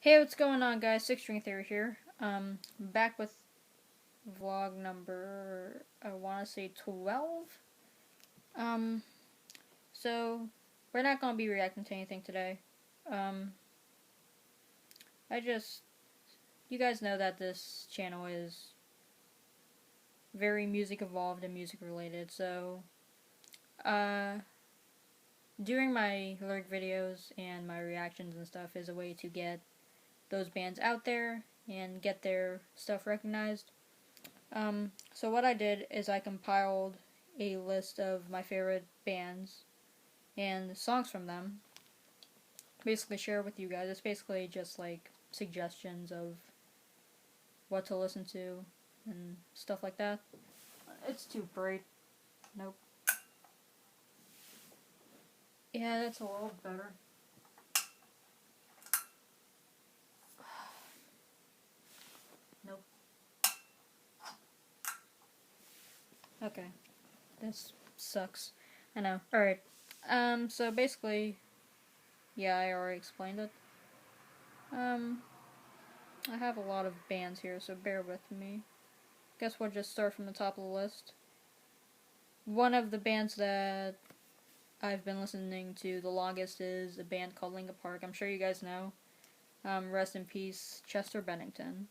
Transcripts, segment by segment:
Hey, what's going on, guys? Six String Theory here. Back with vlog number, I want to say 12. Um, so, we're not going to be reacting to anything today. Um, you guys know that this channel is very music evolved and music related, so, uh, doing my lyric videos and my reactions and stuff is a way to get those bands out there and get their stuff recognized. So what I did is I compiled a list of my favorite bands and songs from them. Basically share with you guys. It's basically just like suggestions of what to listen to and stuff like that. It's too bright. Nope. Yeah, that's a little better. Nope. Okay. This sucks. I know. Alright. So basically, yeah, I already explained it. I have a lot of bands here, so bear with me. Guess we'll just start from the top of the list. One of the bands that I've been listening to the longest is a band called Linkin Park. I'm sure you guys know. Rest in peace, Chester Bennington.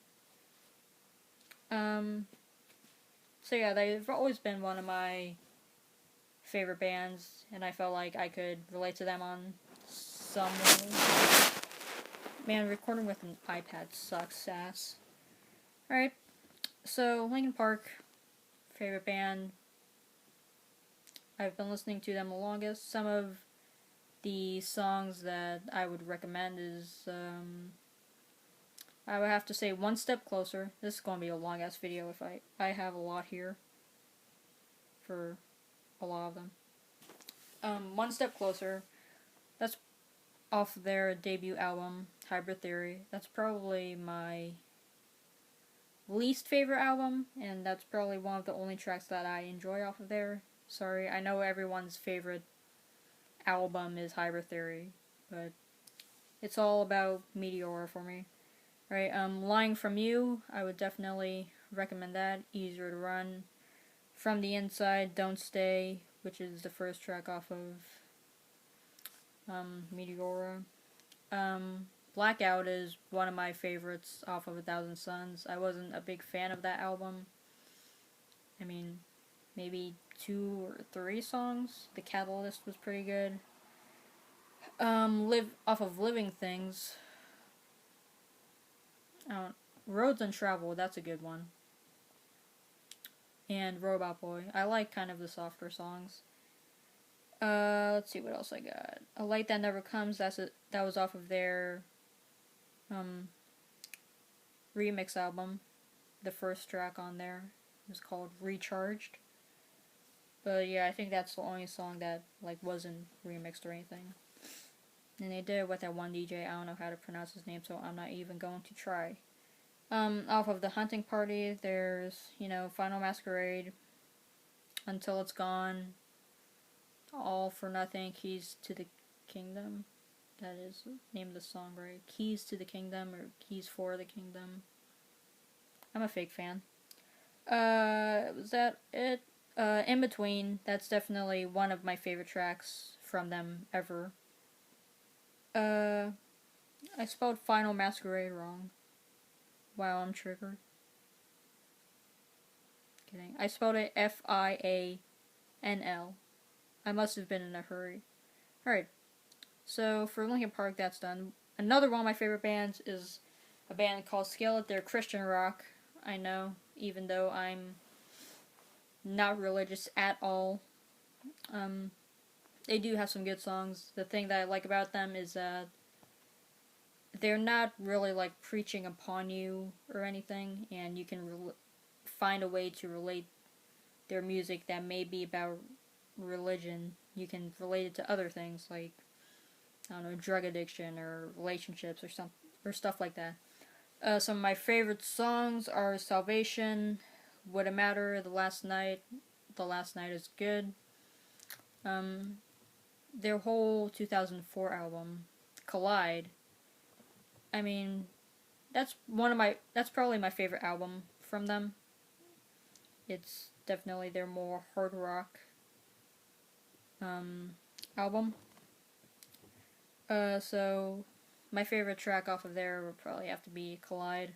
So yeah, they've always been one of my favorite bands, and I felt like I could relate to them on some level. Man, recording with an iPad sucks ass. Alright, so Linkin Park, favorite band. I've been listening to them the longest. Some of the songs that I would recommend is, I would have to say One Step Closer. This is going to be a long ass video if I have a lot here for a lot of them. One Step Closer, that's off their debut album, Hybrid Theory. That's probably my least favorite album, and that's probably one of the only tracks that I enjoy off of there. Sorry, I know everyone's favorite album is Hybrid Theory, but it's all about Meteora for me. Right, Lying From You, I would definitely recommend that. Easier to run. From the Inside, Don't Stay, which is the first track off of Meteora. Blackout is one of my favorites off of A Thousand Suns. I wasn't a big fan of that album. I mean, maybe 2 or 3 songs. The Catalyst was pretty good. Live off of Living Things. Roads Untraveled, that's a good one. And Robot Boy. I like kind of the softer songs. Let's see what else I got. A Light That Never Comes, that was off of their remix album. The first track on there was called Recharged. But yeah, I think that's the only song that like wasn't remixed or anything. And they did it with that one DJ. I don't know how to pronounce his name, so I'm not even going to try. Off of The Hunting Party, there's, Final Masquerade, Until It's Gone, All for Nothing, Keys to the Kingdom. That is the name of the song, right? Keys to the Kingdom, or Keys for the Kingdom. I'm a fake fan. Was that it? In Between, that's definitely one of my favorite tracks from them ever. I spelled Final Masquerade wrong. Wow, I'm triggered. Kidding. I spelled it Fianl. I must have been in a hurry. Alright, so for Linkin Park, that's done. Another one of my favorite bands is a band called Skillet. They're Christian rock, I know, even though I'm not religious at all. They do have some good songs. The thing that I like about them is that they're not really like preaching upon you or anything, and you can find a way to relate their music that may be about religion. You can relate it to other things like, I don't know, drug addiction or relationships or stuff like that. Some of my favorite songs are Salvation, Would It Matter, The Last Night. The Last Night is good. Their whole 2004 album, Collide, I mean, that's probably my favorite album from them. It's definitely their more hard rock album. So my favorite track off of there would probably have to be Collide,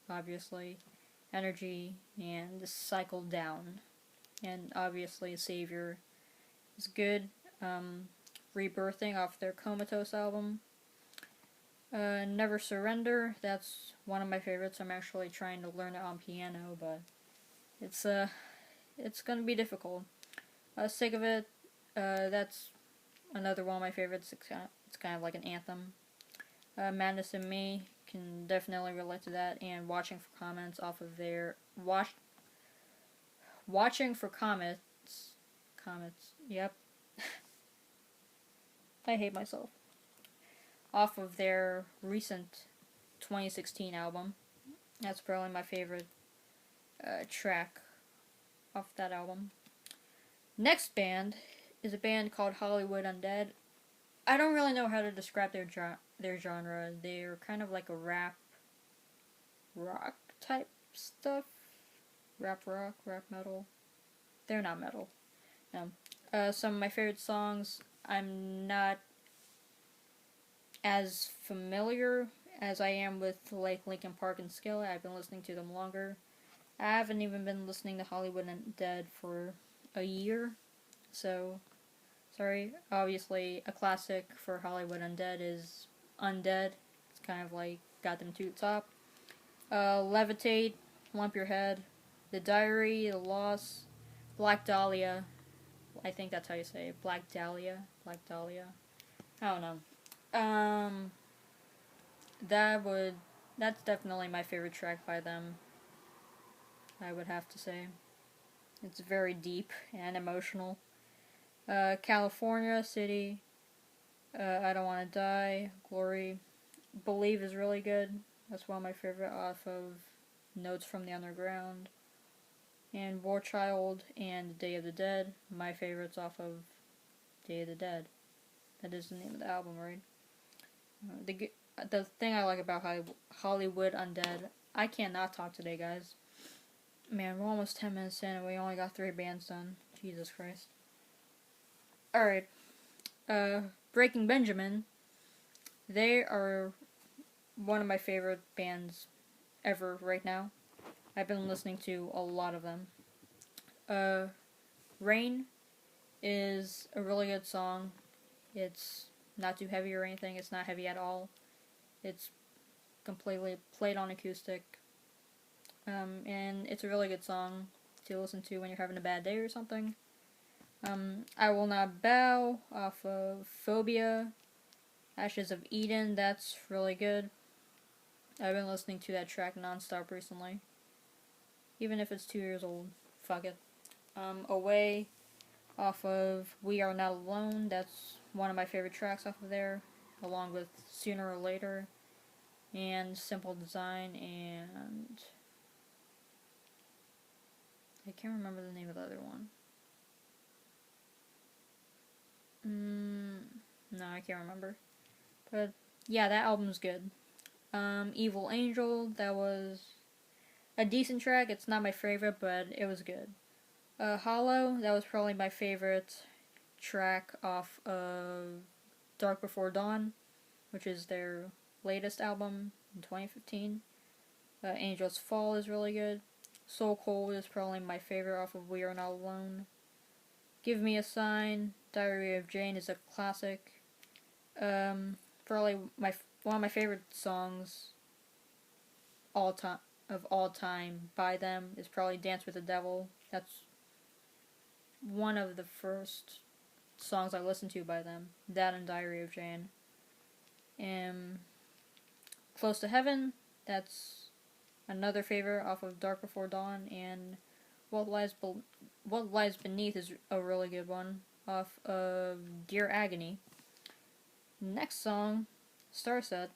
obviously, Energy, and Cycle Down, and obviously Savior is good. Rebirthing off their Comatose album. Never Surrender, that's one of my favorites. I'm actually trying to learn it on piano, but it's gonna be difficult. Sick of It, that's another one of my favorites. It's kind of like an anthem. Madness in Me, can definitely relate to that. And Watching for Comments off of their Watching for Comets. Yep, I hate myself. Off of their recent 2016 album. That's probably my favorite track off that album. Next band is a band called Hollywood Undead. I don't really know how to describe their genre. They're kind of like a rap type stuff. Rap rock, rap metal. They're not metal. No. Some of my favorite songs, I'm not as familiar as I am with like Linkin Park and Skillet. I've been listening to them longer. I haven't even been listening to Hollywood Undead for a year, so sorry. Obviously, a classic for Hollywood Undead is Undead. It's kind of like got them to the top. Levitate, Lump Your Head, The Diary, The Loss, Black Dahlia. I think that's how you say it. Black Dahlia. I don't know. That's definitely my favorite track by them. I would have to say. It's very deep and emotional. California City. I Don't Want to Die. Glory. Believe is really good. That's one of my favorite off of Notes from the Underground. And War Child and Day of the Dead. My favorites off of Day of the Dead. That is the name of the album, right? The thing I like about Hollywood Undead, I cannot talk today, guys. Man, we're almost 10 minutes in and we only got 3 bands done. Jesus Christ. Alright. Breaking Benjamin. They are one of my favorite bands ever right now. I've been listening to a lot of them. Rain is a really good song. It's not too heavy or anything. It's not heavy at all. It's completely played on acoustic. And it's a really good song to listen to when you're having a bad day or something. I Will Not Bow off of Phobia. Ashes of Eden, that's really good. I've been listening to that track nonstop recently. Even if it's 2 years old. Fuck it. Away off of We Are Not Alone, that's one of my favorite tracks off of there, along with Sooner or Later, and Simple Design, and I can't remember the name of the other one. No, I can't remember. But yeah, that album's good. Evil Angel, that was a decent track. It's not my favorite, but it was good. Hollow, that was probably my favorite track off of Dark Before Dawn, which is their latest album in 2015. Angel's Fall is really good. Soul Cold is probably my favorite off of We Are Not Alone. Give Me a Sign, Diary of Jane is a classic. Probably one of my favorite songs all time by them is probably Dance with the Devil. That's one of the first songs I listened to by them. That and Diary of Jane. Close to Heaven, that's another favorite off of Dark Before Dawn, and What Lies Beneath is a really good one off of Dear Agony. Next song, Starset.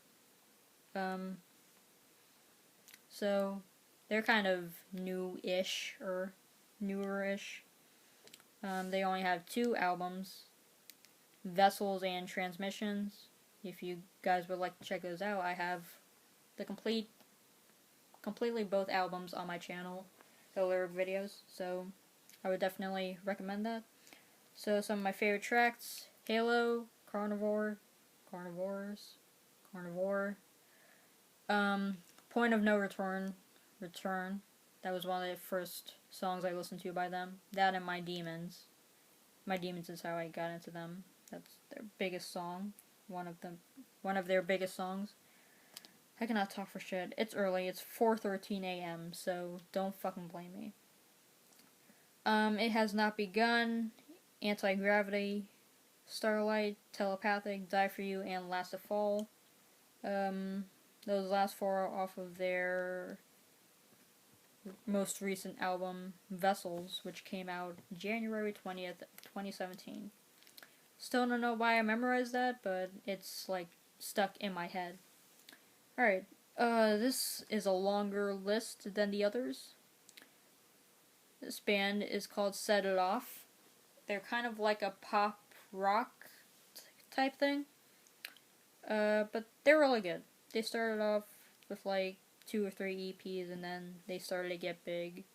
So they're kind of new-ish or newer-ish. They only have 2 albums, Vessels and Transmissions. If you guys would like to check those out, I have the completely both albums on my channel, the lyric videos. So I would definitely recommend that. So some of my favorite tracks: Halo, Carnivore, Carnivores, Carnivore, Point of No Return, Return. That was one of the first songs I listened to by them. That and My Demons. My Demons is how I got into them. That's their biggest song. One of their biggest songs. I cannot talk for shit. It's early. It's 4:13 a.m. So don't fucking blame me. It Has Not Begun, Anti-Gravity, Starlight, Telepathic, Die For You, and Last to Fall. Those last four are off of their most recent album, Vessels, which came out January 20th, 2017. Still don't know why I memorized that, but it's like stuck in my head. Alright, this is a longer list than the others. This band is called Set It Off. They're kind of like a pop rock type thing. But they're really good. They started off with like 2 or 3 EPs and then they started to get big.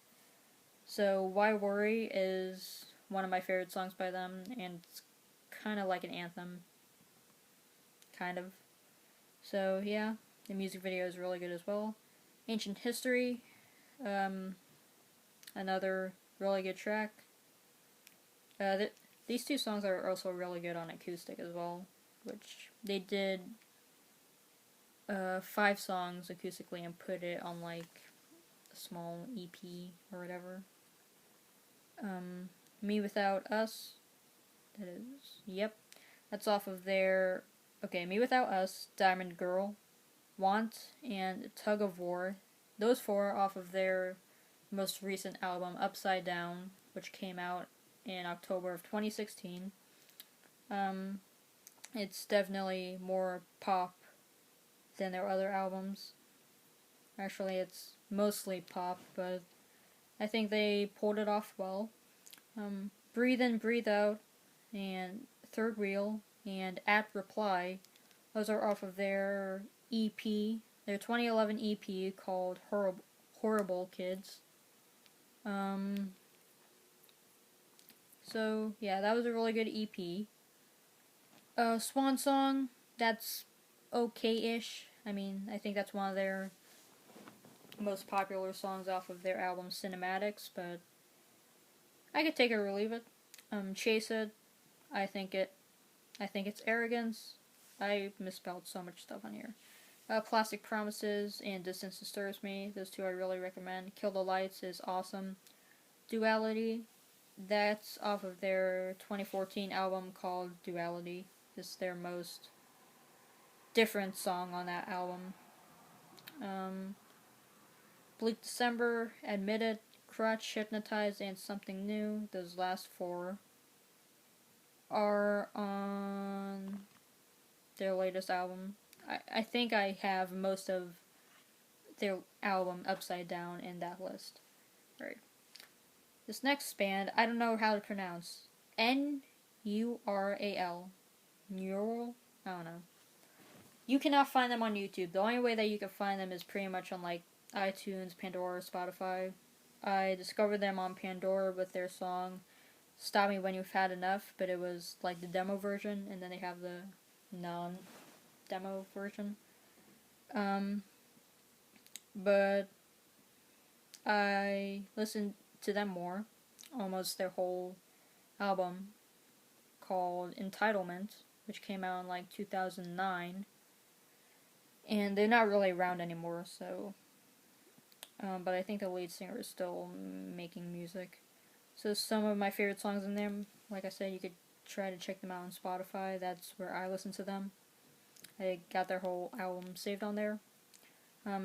So Why Worry is one of my favorite songs by them, and it's kind of like an anthem. Kind of. So yeah, the music video is really good as well. Ancient History, another really good track. These two songs are also really good on acoustic as well, which they did 5 songs acoustically and put it on like a small EP or whatever. Me Without Us, that is, yep, that's off of their, okay, Me Without Us, Diamond Girl, Want, and Tug of War. Those 4 are off of their most recent album, Upside Down, which came out in October of 2016. It's definitely more pop than their other albums. Actually, it's mostly pop, but I think they pulled it off well. Breathe In, Breathe Out, and Third Wheel, and At Reply, those are off of their EP, their 2011 EP called Horrible Kids. So, yeah, that was a really good EP. Swan Song, that's okay-ish. I mean, I think that's one of their most popular songs off of their album Cinematics, but I could take it or leave it. Chase It, I think it's Arrogance. I misspelled so much stuff on here. Plastic Promises and Distance Disturbs Me. Those 2 I really recommend. Kill the Lights is awesome. Duality, that's off of their 2014 album called Duality. This is their most different song on that album. Bleak December, Admit It, Crutch, Hypnotized, and Something New. Those last 4 are on their latest album. I think I have most of their album Upside Down in that list. Right. This next band, I don't know how to pronounce. N-U-R-A-L. Neural? I don't know. You cannot find them on YouTube. The only way that you can find them is pretty much on like iTunes, Pandora, Spotify. I discovered them on Pandora with their song Stop Me When You've Had Enough, but it was like the demo version, and then they have the non-demo version. But I listened to them more, almost their whole album, called Entitlement, which came out in like 2009, and they're not really around anymore, so, but I think the lead singer is still making music. So some of my favorite songs in them, like I said, you could try to check them out on Spotify. That's where I listen to them. I got their whole album saved on there.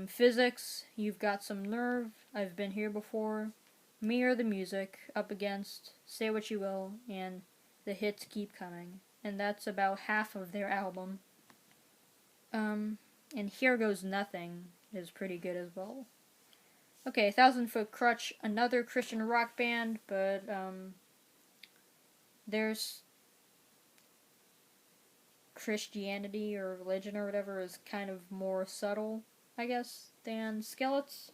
Physics, You've Got Some Nerve, I've Been Here Before, Me or the Music, Up Against, Say What You Will, and The Hits Keep Coming. And that's about half of their album. And Here Goes Nothing is pretty good as well. Okay, 1,000 Foot Crutch, another Christian rock band, but there's Christianity or religion or whatever is kind of more subtle I guess, than Skillets.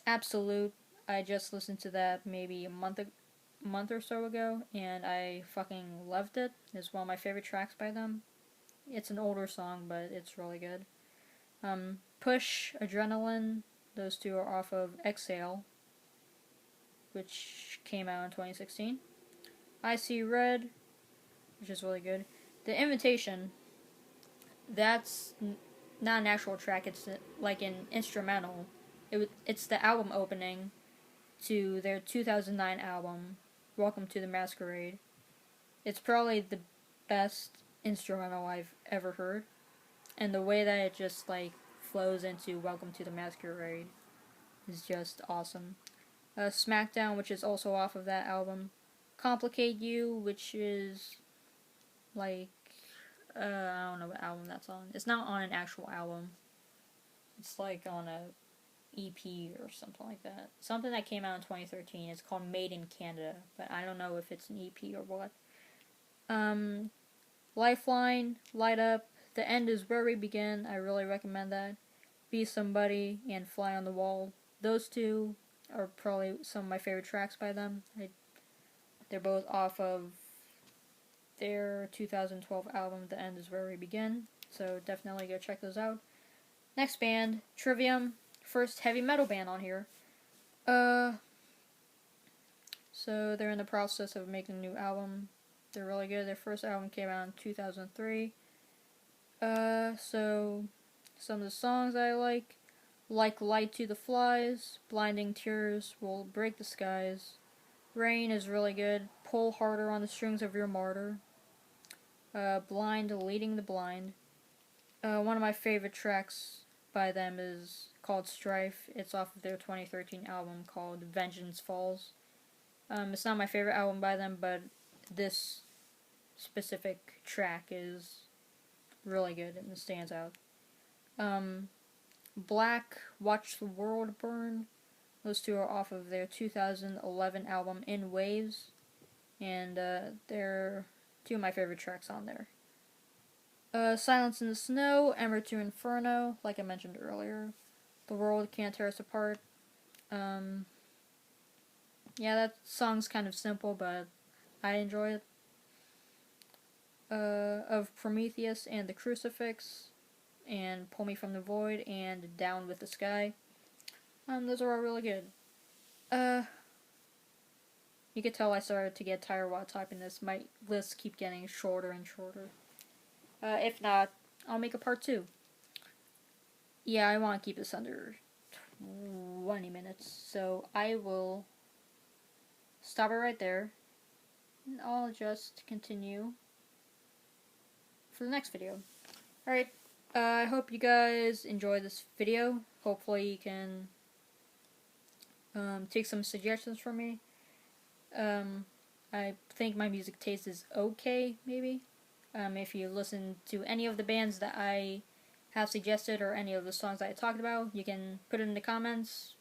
Absolute. I just listened to that maybe a month or so ago, and I fucking loved it. It's one of my favorite tracks by them. It's an older song, but it's really good. Push, Adrenaline, those two are off of Exhale, which came out in 2016. I See Red, which is really good. The Invitation, that's not an actual track, it's like an instrumental. It's the album opening to their 2009 album, Welcome to the Masquerade. It's probably the best instrumental I've ever heard. And the way that it just like flows into Welcome to the Masquerade is just awesome. Smackdown, which is also off of that album. Complicate You, which is like I don't know what album that's on. It's not on an actual album. It's like on a EP or something like that. Something that came out in 2013. It's called Made in Canada, but I don't know if it's an EP or what. Lifeline, Light Up, The End Is Where We Begin. I really recommend that. Be Somebody and Fly on the Wall. Those two are probably some of my favorite tracks by them. They're both off of their 2012 album, The End Is Where We Begin. So definitely go check those out. Next band, Trivium. First heavy metal band on here. So they're in the process of making a new album. They're really good. Their first album came out in 2003. So some of the songs I like Light to the Flies, Blinding Tears Will Break the Skies, Rain is really good, Pull Harder on the Strings of Your Martyr, Blind Leading the Blind. One of my favorite tracks by them is called Strife. It's off of their 2013 album called Vengeance Falls. It's not my favorite album by them, but this specific track is really good and it stands out. Black, Watch the World Burn. Those two are off of their 2011 album In Waves, and they're two of my favorite tracks on there. Silence in the Snow, Ember to Inferno, like I mentioned earlier. The World Can't Tear Us Apart. Yeah, that song's kind of simple, but I enjoy it. Of Prometheus and the Crucifix, and Pull Me From the Void, and Down with the Sky. Those are all really good. You could tell I started to get tired while typing this. My lists keep getting shorter and shorter. If not, I'll make a part 2. Yeah, I want to keep this under 20 minutes, so I will stop it right there, and I'll just continue for the next video. Alright, I hope you guys enjoyed this video. Hopefully you can take some suggestions from me. I think my music taste is okay, maybe. If you listen to any of the bands that I have suggested or any of the songs that I talked about, you can put it in the comments.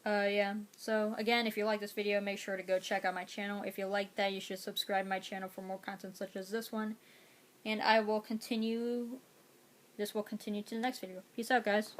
Yeah, so again, if you like this video, make sure to go check out my channel. If you like that, you should subscribe to my channel for more content such as this one. And this will continue to the next video. Peace out, guys.